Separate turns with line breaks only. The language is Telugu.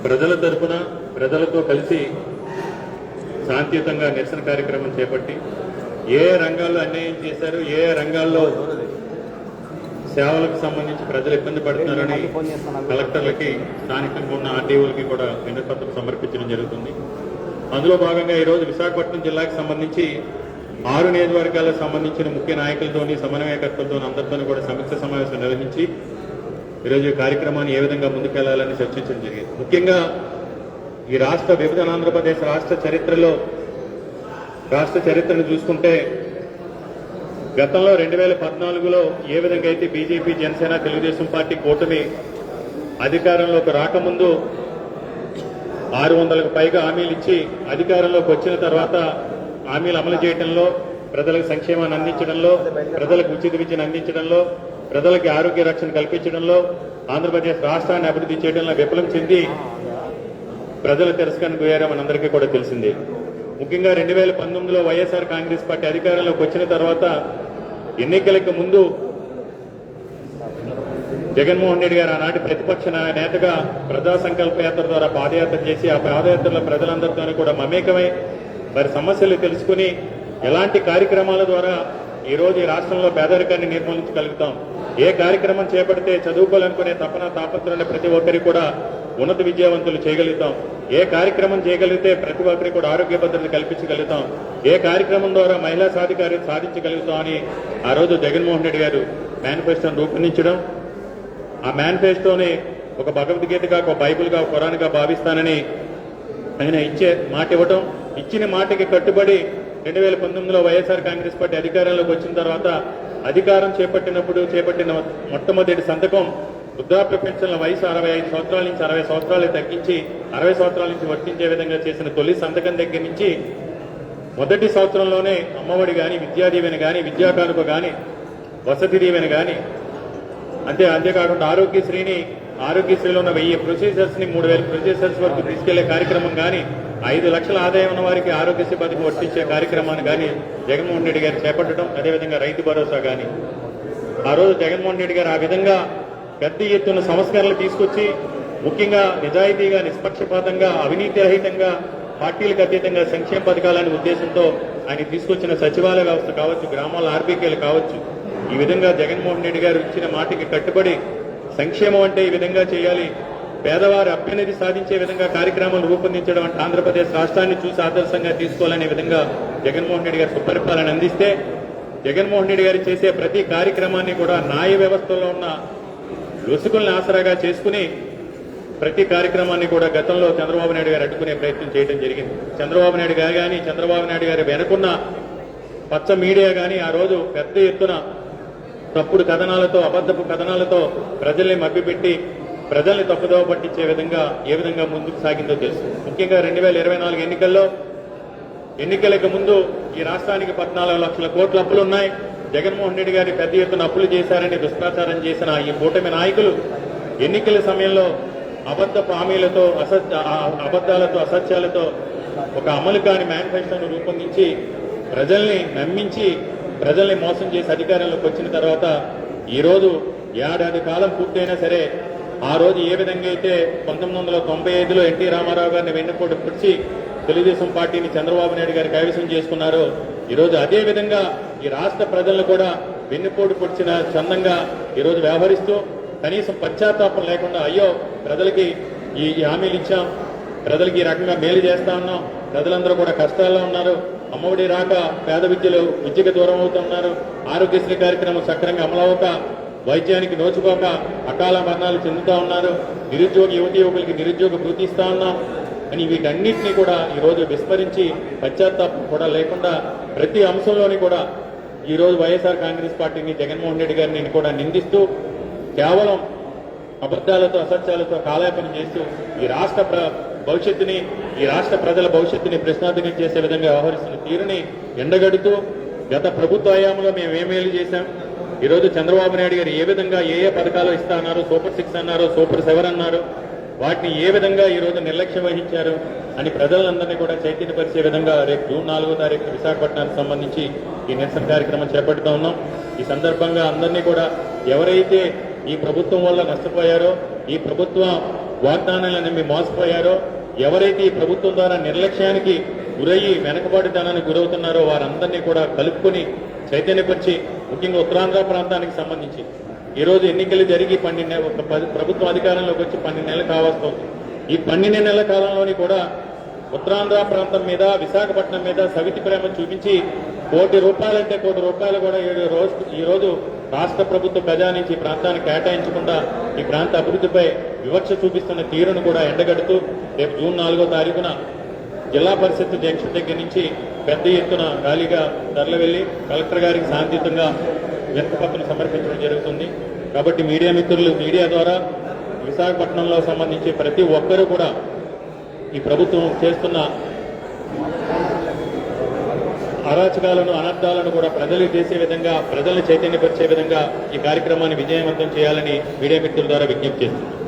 ప్రజల తరపున ప్రజలతో కలిసి శాంతియుతంగా నిరసన కార్యక్రమం చేపట్టి ఏ రంగాల్లో అన్యాయం చేశారు, ఏ రంగాల్లో సేవలకు సంబంధించి ప్రజలు ఇబ్బంది పడుతున్నారని కలెక్టర్లకి, స్థానికంగా ఉన్న ఆర్డీఓలకి కూడా వినతిపత్రం సమర్పించడం జరుగుతుంది. అందులో భాగంగా ఈరోజు విశాఖపట్నం జిల్లాకు సంబంధించి 6 నియోజకవర్గాలకు సంబంధించిన ముఖ్య నాయకులతోని, సమన్వయకర్తలతో అందరితో కూడా సమీక్ష సమావేశం నిర్వహించి ఈరోజు ఈ కార్యక్రమాన్ని ఏ విధంగా ముందుకెళ్లాలని చర్చించడం జరిగింది. ముఖ్యంగా ఈ రాష్ట్ర విభజన, ఆంధ్రప్రదేశ్ రాష్ట్ర చరిత్రను చూసుకుంటే గతంలో 2014లో ఏ విధంగా అయితే బీజేపీ, జనసేన, తెలుగుదేశం పార్టీ కూటమి అధికారంలోకి రాకముందు 600కు పైగా హామీలు ఇచ్చి అధికారంలోకి వచ్చిన తర్వాత హామీలు అమలు చేయడంలో, ప్రజలకు సంక్షేమాన్ని అందించడంలో, ప్రజలకు ఉచిత విద్యను అందించడంలో, ప్రజలకి ఆరోగ్య రక్షణ కల్పించడంలో, ఆంధ్రప్రదేశ్ రాష్ట్రాన్ని అభివృద్ధి చేయడంలో విఫలం చెంది ప్రజల తిరస్కరణకు గురయ్యారని మనందరికీ కూడా తెలిసిందే. ముఖ్యంగా 2019లో వైఎస్ఆర్ కాంగ్రెస్ పార్టీ అధికారంలోకి వచ్చిన తర్వాత ఎన్నికలకు ముందు జగన్మోహన్ రెడ్డి గారు ఆనాటి ప్రతిపక్ష నేతగా ప్రజా సంకల్ప యాత్ర ద్వారా పాదయాత్ర చేసి ఆ పాదయాత్రలో ప్రజలందరితోనూ కూడా మమేకమై వారి సమస్యలు తెలుసుకుని ఎలాంటి కార్యక్రమాల ద్వారా ఈ రోజు ఈ రాష్ట్రంలో పేదరికాన్ని నిర్మూలించగలుగుతాం, ఏ కార్యక్రమం చేపడితే చదువుకోవాలనుకునే తపన తాపత్రుల ప్రతి ఒక్కరికి కూడా ఉన్నత విద్యావంతులు చేయగలుగుతాం, ఏ కార్యక్రమం చేయగలిగితే ప్రతి ఒక్కరికి కూడా ఆరోగ్య భద్రత కల్పించగలుగుతాం, ఏ కార్యక్రమం ద్వారా మహిళా సాధికారిత సాధించగలుగుతాం అని ఆ రోజు జగన్మోహన్ రెడ్డి గారు మేనిఫెస్టోను రూపొందించడం, ఆ మేనిఫెస్టోని ఒక భగవద్గీతగా, ఒక బైబుల్గా, ఖురాన్గా భావిస్తానని ఆయన ఇచ్చే మాట ఇవ్వటం, ఇచ్చిన మాటకి కట్టుబడి 2019లో వైఎస్ఆర్ కాంగ్రెస్ పార్టీ అధికారంలోకి వచ్చిన తర్వాత అధికారం చేపట్టిన మొట్టమొదటి సంతకం వృద్ధాప్య పెన్షన్ల వయసు 65 సంవత్సరాల నుంచి 60 సంవత్సరాలు తగ్గించి 60 సంవత్సరాల నుంచి వర్తించే విధంగా చేసిన తొలి సంతకం దగ్గర నుంచి మొదటి సంవత్సరంలోనే అమ్మఒడి కానీ, విద్యాదీవెన కానీ, విద్యాకానుక కానీ, వసతి దీవెన కానీ, అంతేకాకుండా ఆరోగ్యశ్రీలో ఉన్న 1000 ప్రొసీజర్స్ ని 3000 ప్రొసీజర్స్ వరకు తీసుకెళ్లే కార్యక్రమం కానీ, 5 లక్షల ఆదాయం ఉన్న వారికి ఆరోగ్యశ్రీ పథకం వర్తించే కార్యక్రమాన్ని కానీ జగన్మోహన్ రెడ్డి గారు చేపట్టడం, అదేవిధంగా రైతు భరోసా కానీ ఆ రోజు జగన్మోహన్ రెడ్డి గారు ఆ విధంగా పెద్ద ఎత్తున సంస్కరణలు తీసుకొచ్చి ముఖ్యంగా నిజాయితీగా, నిష్పక్షపాతంగా, అవినీతి రహితంగా, పార్టీలకు అతీతంగా సంక్షేమ పథకాలనే ఉద్దేశంతో ఆయన తీసుకొచ్చిన సచివాలయ వ్యవస్థ కావచ్చు, గ్రామాల ఆర్బీకేలు కావచ్చు, ఈ విధంగా జగన్మోహన్ రెడ్డి గారు ఇచ్చిన మాటకి కట్టుబడి సంక్షేమం అంటే ఈ విధంగా చేయాలి, పేదవారి అభ్యున్నతి సాధించే విధంగా కార్యక్రమాలు రూపొందించడం అంటే ఆంధ్రప్రదేశ్ రాష్ట్రాన్ని చూసి ఆదర్శంగా తీసుకోవాలనే విధంగా జగన్మోహన్ రెడ్డి గారు సుపరిపాలన అందిస్తే జగన్మోహన్ రెడ్డి గారు చేసే ప్రతి కార్యక్రమాన్ని కూడా న్యాయ వ్యవస్థలో ఉన్న లొసుగుల్ని ఆసరాగా చేసుకుని ప్రతి కార్యక్రమాన్ని కూడా గతంలో చంద్రబాబు నాయుడు గారు అడ్డుకునే ప్రయత్నం చేయడం జరిగింది. చంద్రబాబు నాయుడు గారు కానీ, చంద్రబాబు నాయుడు గారు వెనుకున్న పచ్చ మీడియా కానీ ఆ రోజు పెద్ద ఎత్తున తప్పుడు కథనాలతో, అబద్ధపు కథనాలతో ప్రజల్ని మభ్యపెట్టి ప్రజల్ని తప్పుదోవ పట్టించే విధంగా ఏ విధంగా ముందుకు సాగిందో తెలుసు. ముఖ్యంగా 2024 ఎన్నికలకు ముందు ఈ రాష్ట్రానికి 14 లక్షల కోట్ల అప్పులు ఉన్నాయి. జగన్మోహన్ రెడ్డి గారి పెద్ద ఎత్తున అప్పులు చేశారని దుష్ప్రచారం చేసిన ఈ కూటమి నాయకులు ఎన్నికల సమయంలో అబద్ధపు హామీలతో, అబద్దాలతో, అసత్యాలతో ఒక అమలు కాని మేనిఫెస్టోను రూపొందించి ప్రజల్ని నమ్మించి ప్రజల్ని మోసం చేసి అధికారంలోకి వచ్చిన తర్వాత ఈ రోజు ఏడాది కాలం పూర్తయినా సరే ఆ రోజు ఏ విధంగా అయితే 1995లో ఎన్టీ రామారావు గారిని వెన్నుపోటు పొడిచి తెలుగుదేశం పార్టీని చంద్రబాబు నాయుడు గారు కైవసం చేసుకున్నారో ఈరోజు అదే విధంగా ఈ రాష్ట్ర ప్రజలను కూడా వెన్నుపోటు పొడిచిన చందంగా ఈరోజు వ్యవహరిస్తూ కనీసం పశ్చాత్తాపం లేకుండా అయ్యో ప్రజలకి ఈ హామీలు ఇచ్చాం, ప్రజలకి ఈ రకంగా మేలు చేస్తా ఉన్నాం, ప్రజలందరూ కూడా కష్టాల్లో ఉన్నారు, అమ్మఒడి రాక పేద విద్యకు దూరం అవుతున్నారు, ఆరోగ్యశ్రీ కార్యక్రమం సక్రమంగా అమలవక వైద్యానికి నోచుకోక అకాల మరణాలు చెందుతా ఉన్నారు, నిరుద్యోగ యువకులకి నిరుద్యోగ భృతి ఇస్తా ఉన్నాం అని వీటన్నిటినీ కూడా ఈరోజు విస్మరించి పశ్చాత్తాపం కూడా లేకుండా ప్రతి అంశంలోని కూడా ఈరోజు వైఎస్ఆర్ కాంగ్రెస్ పార్టీని, జగన్మోహన్ రెడ్డి గారిని కూడా నిందిస్తూ కేవలం అబద్దాలతో, అసత్యాలతో కాలయాపన చేస్తూ ఈ రాష్ట్ర భవిష్యత్తుని, ఈ రాష్ట్ర ప్రజల భవిష్యత్తుని ప్రశ్నార్థకం చేసే విధంగా వ్యవహరిస్తున్న తీరుని ఎండగడుతూ గత ప్రభుత్వ హయాంలో మేము ఏమేలు చేశాం, ఈరోజు చంద్రబాబు నాయుడు గారు ఏ విధంగా ఏ పథకాలు ఇస్తా అన్నారు, సూపర్ 6 అన్నారు, సూపర్ 7 అన్నారు, వాటిని ఏ విధంగా ఈరోజు నిర్లక్ష్యం వహించారు అని ప్రజలందరినీ కూడా చైతన్యపరిచే విధంగా రేపు జూన్ 4వ తారీఖు విశాఖపట్నానికి సంబంధించి ఈ నిరసన కార్యక్రమం చేపడుతూ ఉన్నాం. ఈ సందర్భంగా అందరినీ కూడా ఎవరైతే ఈ ప్రభుత్వం వల్ల నష్టపోయారో, ఈ ప్రభుత్వం వాగ్దానాలను నమ్మి మోసపోయారో, ఎవరైతే ఈ ప్రభుత్వం ద్వారా నిర్లక్ష్యానికి గురయ్యి వెనకబాటుతనానికి గురవుతున్నారో వారందరినీ కూడా కలుపుకొని చైతన్యపరిచి, ముఖ్యంగా ఉత్తరాంధ్ర ప్రాంతానికి సంబంధించి ఈ రోజు ఎన్నికలు జరిగి 12 ప్రభుత్వం అధికారంలోకి వచ్చి 12 నెలలు కావస్తోంది. ఈ 12 నెలల కాలంలోని కూడా ఉత్తరాంధ్ర ప్రాంతం మీద, విశాఖపట్నం మీద సవితి ప్రేమ చూపించి ₹1 కోటి కూడా ఈ రోజు రాష్ట్ర ప్రభుత్వ ప్రజా నుంచి ఈ ప్రాంతాన్ని కేటాయించకుండా ఈ ప్రాంత అభివృద్ధిపై వివక్ష చూపిస్తున్న తీరును కూడా ఎండగడుతూ రేపు జూన్ 4వ తారీఖున జిల్లా పరిషత్ జంక్షన్ దగ్గర నుంచి పెద్ద ఎత్తున ర్యాలీగా తరలివెళ్లి కలెక్టర్ గారికి శాంతియుతంగా వినతిపత్రం సమర్పించడం జరుగుతుంది. కాబట్టి మీడియా మిత్రులు, మీడియా ద్వారా విశాఖపట్నంలో సంబంధించి ప్రతి ఒక్కరూ కూడా ఈ ప్రభుత్వం చేస్తున్న అరాచకాలను, అనర్థాలను కూడా ప్రజలకు చేసే విధంగా, ప్రజలను చైతన్యపరిచే విధంగా ఈ కార్యక్రమాన్ని విజయవంతం చేయాలని మీడియా మిత్రుల ద్వారా విజ్ఞప్తి చేస్తున్నారు.